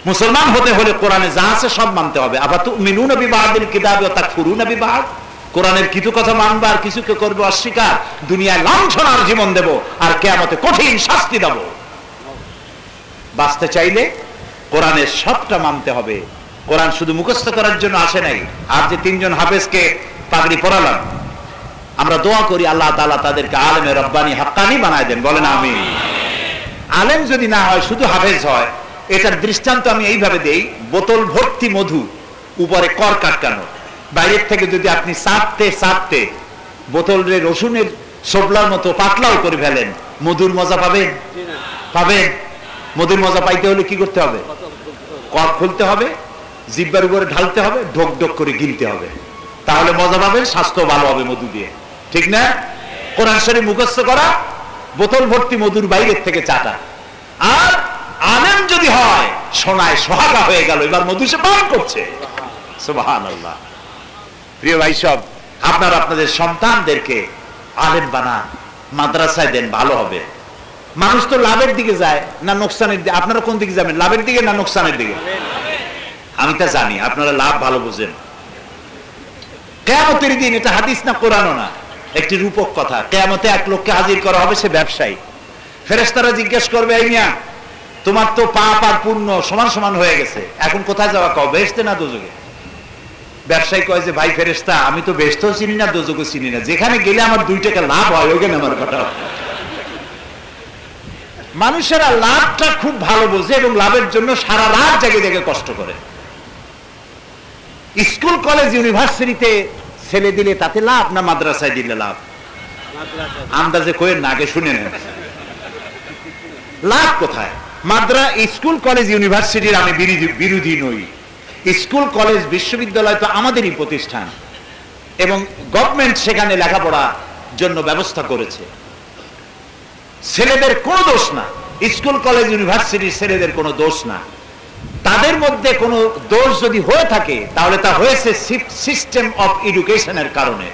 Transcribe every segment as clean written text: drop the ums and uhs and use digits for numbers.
মুসলমান হতে হলে কোরআনে যা আছে সব মানতে হবে। আফাতুমিনুনা বিবাদিল কিতাবি ওয়া তাকফুরুনা বিবাদ, কোরআনের কিছু কথা মানবা আর কিছুকে করবে অস্বীকার, দুনিয়ায় লাঞ্ছনার জীবন দেব আর কিয়ামতে কঠিন শাস্তি দেব। বাঁচতে চাইলে কোরআনের সবটা মানতে হবে। কোরআন শুধু মুখস্থ করার জন্য আসে নাই। আর যে 3 জন হাফেজকে পাগড়ি পরালাম, আমরা দোয়া করি আল্লাহ তাআলা তাদেরকে আলেমে রব্বানি হাক্কানি বানায় দেন, বলেন আমিন। আলেম যদি না হয়, শুধু হাফেজ হয়, এটার দৃষ্টান্ত আমি এইভাবে দেই, বোতল ভর্তি মধু, উপরে কর কাটকানো, বাইরের থেকে যদি আপনি চাপতে চাপতে বোতলের রসুনের সোবলার মতো পাতলাও করে ফেলেন, মধুর মজা পাবেন? পাবেন। মধুর মজা পাইতে হলে কি করতে হবে? কর খুলতে হবে, জিহ্বার উপরে ঢালতে হবে, ঢোক ঢোক করে গিলতে হবে, তাহলে মজা পাবেন, স্বাস্থ্য ভালো হবে মধু দিয়ে, ঠিক না? কোরআন শরীফ মুখস্থ করা, বোতল ভর্তি মধুর বাইরের থেকে চাটা। আর আলেম যদি হয়, সোনায় সোহাগা হয়ে গেল, এবার মধু সে পান করছে। সুবহানাল্লাহ। প্রিয় ভাই সব, আপনারা আপনাদের সন্তানদেরকে আলেম বানান, মাদ্রাসায় দেন, ভালো হবে। মানুষ তো লাভের দিকে যায় না নোকসানের দিকে? আপনারা কোন দিকে যাবেন, লাভের দিকে না নোকসানের দিকে? আমি তা জানি, আপনারা লাভ ভালো বুঝেন। কিয়ামতের দিন, এটা হাদিস না কোরআনও না, একটি রূপক কথা। কিয়ামতে এক লোককে হাজির করা হবে, সে ব্যবসায়ী। ফেরেশতারা জিজ্ঞেস করবে, এই মিয়া, তোমার তো পাপ আর পুণ্য সমান সমান হয়ে গেছে, এখন কোথায় যাওয়া, কও বেহেশতে না দোজখে? ব্যবসায়ী কয় যে, ভাই ফেরেশতা, আমি তো বেহেশতেও চিনি না, দোজখও চিনি না, যেখানে গেলে আমার 2 টাকা লাভ হয় ওইখানে আমার কথা। মানুষেরা লাভটা খুব ভালো বোঝে এবং লাভের জন্য সারা রাত জেগে জেগে কষ্ট করে। স্কুল কলেজ ইউনিভার্সিটিতে ছেলে দিলে তাতে লাভ না মাদ্রাসায় দিলে লাভ? আন্দাজে কয়েন না, আগে শুনে নেন লাভ কোথায়। স্কুল কলেজ ইউনিভার্সিটির আমি বিরোধী নই। স্কুল কলেজ বিশ্ববিদ্যালয় তো আমাদেরই প্রতিষ্ঠান এবং গভর্নমেন্ট সেখানে লেখাপড়ার জন্য ব্যবস্থা করেছে। ছেলেদের কোনো দোষ না, স্কুল কলেজ ইউনিভার্সিটির ছেলেদের কোনো দোষ না। তাদের মধ্যে কোনো দোষ যদি হয়ে থাকে তাহলে তা হয়েছে সিস্টেম অফ এডুকেশনের কারণে।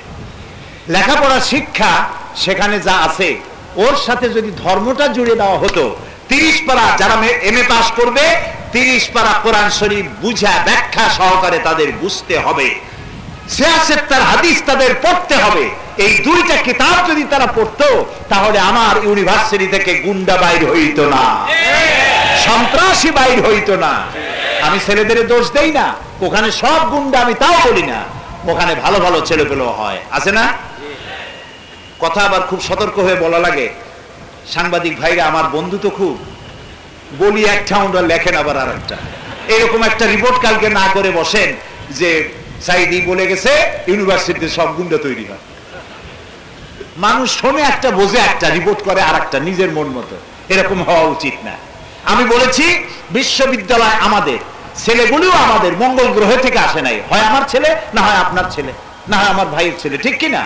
লেখাপড়া শিক্ষা সেখানে যা আছে, ওর সাথে যদি ধর্মটা জুড়ে দেওয়া হতো, 30 পারা যারা MA পাস করবে, 30 পারা কোরআন শরীফ বুঝা ব্যাখ্যা সহকারে তাদের বুঝতে হবে, সিয়াসেত্তার হাদিস তাদের পড়তে হবে। এই 2টা কিতাব যদি তারা পড়তো, তাহলে আমার ইউনিভার্সিটি থেকে গুন্ডা বাইর হইতো না, সন্ত্রাসী বাইর হইতো না। আমি ছেলেদের দোষ দেই না, ওখানে সব গুন্ডা আমি তাও বলি না, ওখানে ভালো ভালো ছেলেপেলে হয়, আছে না? কথা আবার খুব সতর্ক হয়ে বলা লাগে। সাংবাদিক ভাইরা আমার বন্ধু তো খুব, বলি একটা ওরা লেখেন আবার আর একটা। এরকম একটা রিপোর্ট কালকে না করে বসেন যে সাইদি বলে গেছে ইউনিভার্সিটিতে সব গুন্ডা তৈরি হয়। মানুষ শোনে একটা, বোঝে একটা, রিপোর্ট করে আর একটা, নিজের মন মতো। এরকম হওয়া উচিত না। আমি বলেছি বিশ্ববিদ্যালয় আমাদের, ছেলেগুলিও আমাদের, মঙ্গল গ্রহ থেকে আসে নাই। হয় আমার ছেলে, না হয় আপনার ছেলে, না হয় আমার ভাইয়ের ছেলে, ঠিক কিনা?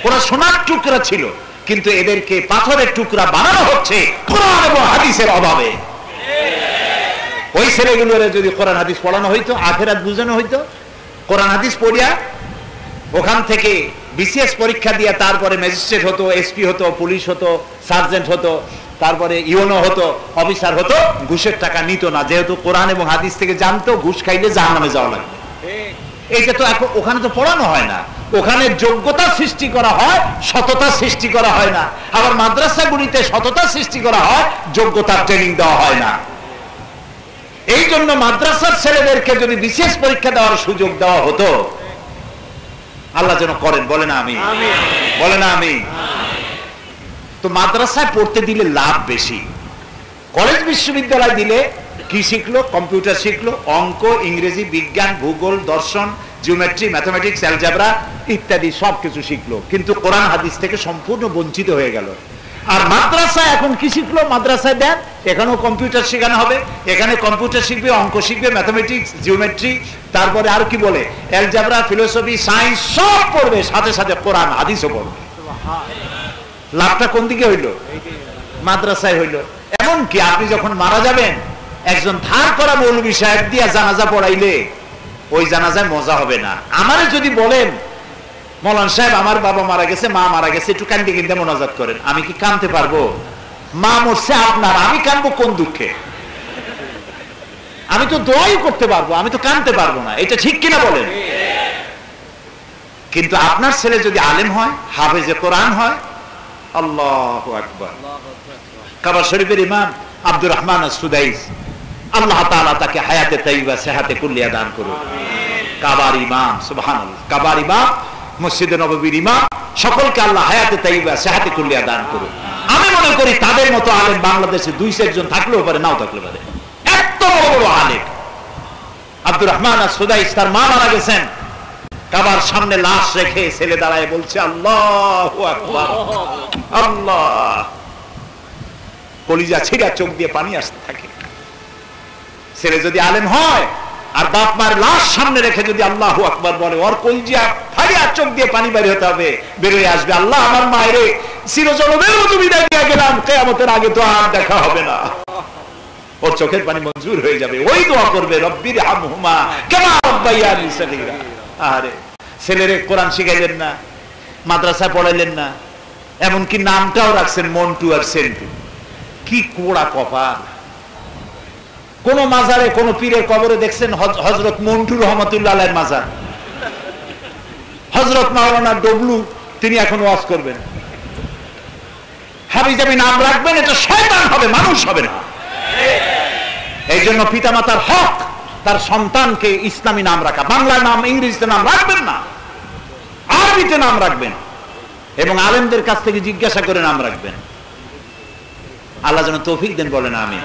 ওরা সোনার টুকরা ছিল, কিন্তু এদেরকে পাথরের টুকরা বানানো হচ্ছে কোরআন এবং হাদিসের অভাবে। ওই ছেলেগুলোর যদি কোরআন হাদিস পড়ানো হইতো, আখিরাত বুঝানো হইতো, কোরআন হাদিস পড়িয়া ওখান থেকে বিসিএস পরীক্ষা দিয়ে তারপরে ম্যাজিস্ট্রেট হতো, এসপি হতো, পুলিশ হতো, সার্জেন্ট হতো, তারপরে ইউনো হতো, অফিসার হতো, ঘুষের টাকা নিত না। যেহেতু কোরআন এবং হাদিস থেকে জানতো ঘুষ খাইলে জাহান্নামে যাওয়া লাগবে। এইটা তো এখন ওখানে তো পড়ানো হয় না। ওখানে যোগ্যতা সৃষ্টি করা হয়, সততা সৃষ্টি করা হয় না। আবার মাদ্রাসাগুলিতে সততা সৃষ্টি করা হয়, যোগ্যতার ট্রেনিং দেওয়া হয় না। এই জন্য মাদ্রাসার ছেলেদেরকে যদি বিশেষ পরীক্ষা দেওয়ার সুযোগ দেওয়া হতো, আল্লাহ যেন করেন, বলে না আমি, বলে না আমি। তো মাদ্রাসায় পড়তে দিলে লাভ বেশি। কলেজ বিশ্ববিদ্যালয় দিলে কি শিখলো? কম্পিউটার শিখলো, অঙ্ক, ইংরেজি, বিজ্ঞান, ভূগোল, দর্শন, জিওমেট্রি, ম্যাথমেটিক্স, অ্যালজেব্রা ইত্যাদি সবকিছু শিখলো, কিন্তু কোরআন হাদিস থেকে সম্পূর্ণ বঞ্চিত হয়ে গেল। আর মাদ্রাসায় এখন কি শিখলো? মাদ্রাসায় দেন, এখানেও কম্পিউটার শেখানো হবে, এখানে কম্পিউটার শিখবে, অঙ্ক শিখবে, ম্যাথমেটিক্স, জিওমেট্রি, তারপরে আর কি বলে অ্যালজেব্রা, ফিলোসফি, সায়েন্স সব পড়বে, সাথে সাথে কোরআন হাদিসও পড়বে। লাভটা কোন দিকে হইল? মাদ্রাসায় হইল। এমনকি আপনি যখন মারা যাবেন, একজন ধার করা মৌলভী সাহেব দিয়া জানাজা পড়াইলে ওই জানাজায় মজা হবে না। আমারে যদি বলেন মৌলানা সাহেব আমার বাবা মারা গেছে, মা মারা গেছে, একটু কান্দে কিনতে মোনাজাত করেন, আমি কি কানতে পারবো? মা মরছে আপনার, আমি কানবো কোন দুঃখে? আমি তো দোয়াই করতে পারবো, আমি তো কাঁদতে পারবো না, এটা ঠিক কিনা বলেন? কিন্তু আপনার ছেলে যদি আলেম হয়, হাফেজে কোরআন হয়, আল্লাহু আকবার। কাবা শরীফের ইমাম আব্দুর রহমান আস-সুদাইস, আল্লাহ তাআলা তাকে হায়াতে তাইয়্যিবা সেহাতে কুল্লিয়া দান করুন। কাবার ইমাম, সুবহানাল্লাহ, কাবার ইমাম, মসজিদে নববীর ইমাম, সকলকে আল্লাহ হায়াতে তাইয়্যিবা সেহাতে কুল্লিয়া দান করুন। আমি মনে করি তাদের মতো আলেম বাংলাদেশে 2-4 জন থাকলেও পারে, নাও থাকলে পারে। এত বড় বড় আলেম। আব্দুর রহমান আস-সুদাইস, তার মা মারা গেছেন, কাবার সামনে লাশ রেখে ছেলে দাঁড়ায় বলছে আল্লাহু আকবার, আল্লাহ। কলিজা ছিঁড়া চোখ দিয়ে পানি আসতে থাকে। ছেলে যদি আলেম হয় আর বাপ মার লাশ সামনে রেখে যদি আল্লাহু আকবার বলে, ওর কলিজা ফাড়িয়া চোখ দিয়ে পানি বের হতে হবে, বের হয়ে আসবে, আল্লাহ আমার মায়ের চিরজনমের মতো বিদায় দিয়ে গেলাম, কিয়ামতের আগে তো আর দেখা হবে না। ওর চোখের পানি মঞ্জুর হয়ে যাবে, ওই দোয়া করবে রব্বির হামহুমা কামা রাব্বায়ানি সগীরা। আরে ছেলেরে কোরআন শিখাইলেন না, মাদ্রাসায় পড়াইলেন না, এমনকি নামটাও রাখছেন মন্টু আর সেন্টু। কি কোড়া কপাল। কোন মাজারে, কোন পীরের কবরে দেখছেন হযরত মন্টু রহমাতুল্লাহ আলাইহির মাজার? হযরত মাওলানা ডবলু তিনি এখন ওয়াজ করবেন, হাবিজাবি নাম রাখবেন, এটা শয়তান হবে, মানুষ হবে না। এই জন্য পিতামাতার হক তার সন্তানকে ইসলামী নাম রাখা, বাংলা নাম, ইংরেজিতে নাম রাখবেন না, আরবিতে নাম রাখবেন এবং আলেমদের কাছ থেকে জিজ্ঞাসা করে নাম রাখবেন। আল্লাহ যেন তৌফিক দেন, বলেন আমিন।